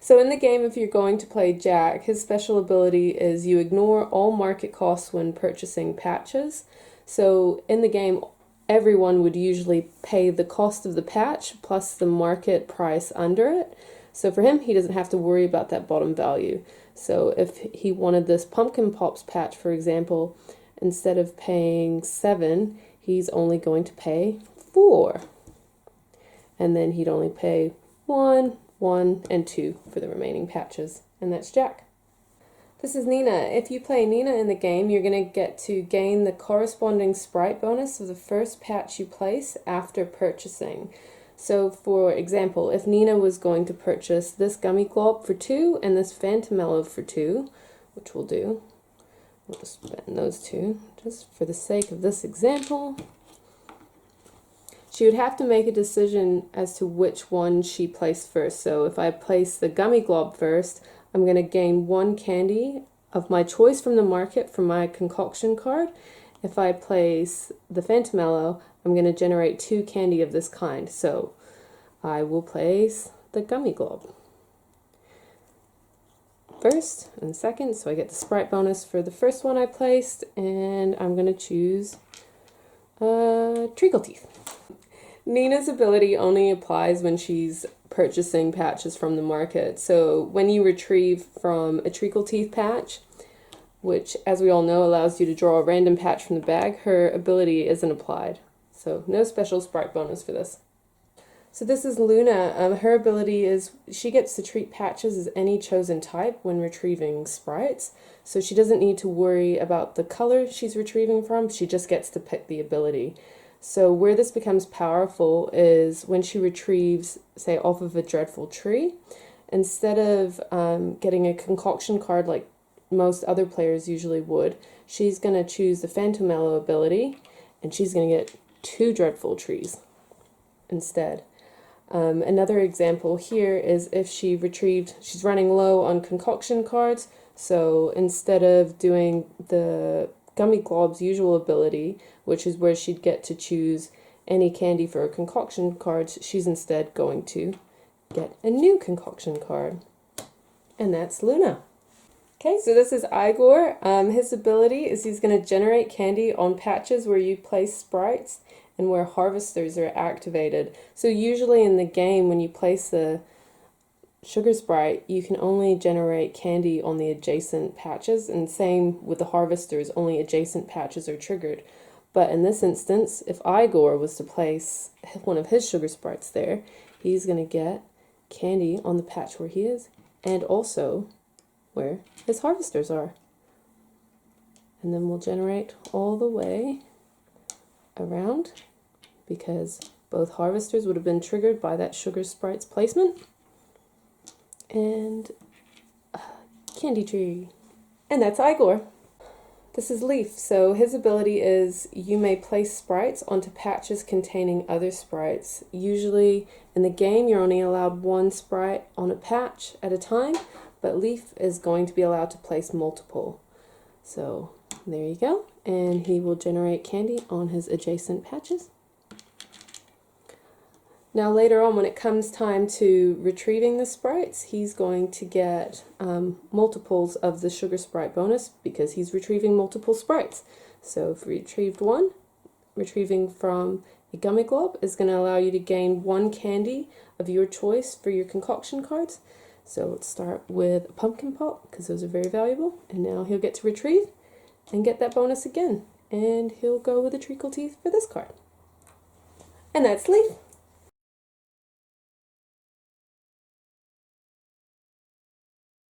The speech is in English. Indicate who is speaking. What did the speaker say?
Speaker 1: So in the game, if you're going to play Jack, his special ability is you ignore all market costs when purchasing patches. So in the game, everyone would usually pay the cost of the patch plus the market price under it. So for him, he doesn't have to worry about that bottom value. So if he wanted this Pumpkin Pops patch, for example, instead of paying 7, he's only going to pay 4. And then he'd only pay 1, 1, and 2 for the remaining patches. And that's Jack. This is Nina. If you play Nina in the game, you're going to get to gain the corresponding sprite bonus of the first patch you place after purchasing. So for example, if Nina was going to purchase this gummy glob for 2 and this Phantomello for 2, which we'll do, we'll just spend those 2 just for the sake of this example. She would have to make a decision as to which one she placed first. So if I place the gummy glob first, I'm going to gain 1 candy of my choice from the market from my concoction card. If I place the Phantomello, I'm going to generate 2 candy of this kind. So I will place the gummy glob first and second, so I get the sprite bonus for the first one I placed, and I'm going to choose Treacle Teeth. Nina's ability only applies when she's purchasing patches from the market. So when you retrieve from a Treacle Teeth patch, which as we all know allows you to draw a random patch from the bag, her ability isn't applied. So no special sprite bonus for this. So this is Luna. Her ability is she gets to treat patches as any chosen type when retrieving sprites. So she doesn't need to worry about the color she's retrieving from, she just gets to pick the ability. So where this becomes powerful is when she retrieves, say, off of a Dreadful tree, instead of getting a concoction card like most other players usually would, she's going to choose the Phantomello ability, and she's going to get 2 Dreadful trees instead. Another example here is if she retrieved, she's running low on concoction cards, so instead of doing the Gummy Glob's usual ability, which is where she'd get to choose any candy for her concoction cards, she's instead going to get a new concoction card. And that's Luna. Okay, so this is Igor. His ability is he's going to generate candy on patches where you place sprites and where harvesters are activated. So usually in the game when you place the Sugar Sprite, you can only generate candy on the adjacent patches, and same with the harvesters, only adjacent patches are triggered. But in this instance, if Igor was to place one of his Sugar Sprites there, he's going to get candy on the patch where he is, and also where his harvesters are. And then we'll generate all the way around, because both harvesters would have been triggered by that Sugar Sprites placement. And candy tree. And that's Igor. This is Leaf. So his ability is you may place sprites onto patches containing other sprites. Usually in the game you're only allowed 1 sprite on a patch at a time, but Leaf is going to be allowed to place multiple. So there you go. And he will generate candy on his adjacent patches. Now later on, when it comes time to retrieving the sprites, he's going to get multiples of the Sugar Sprite bonus because he's retrieving multiple sprites. So if we retrieved 1, retrieving from a Gummy Glob is going to allow you to gain 1 candy of your choice for your concoction cards. So let's start with a Pumpkin Pop because those are very valuable. And now he'll get to retrieve and get that bonus again. And he'll go with a Treacle Teeth for this card. And that's Leaf.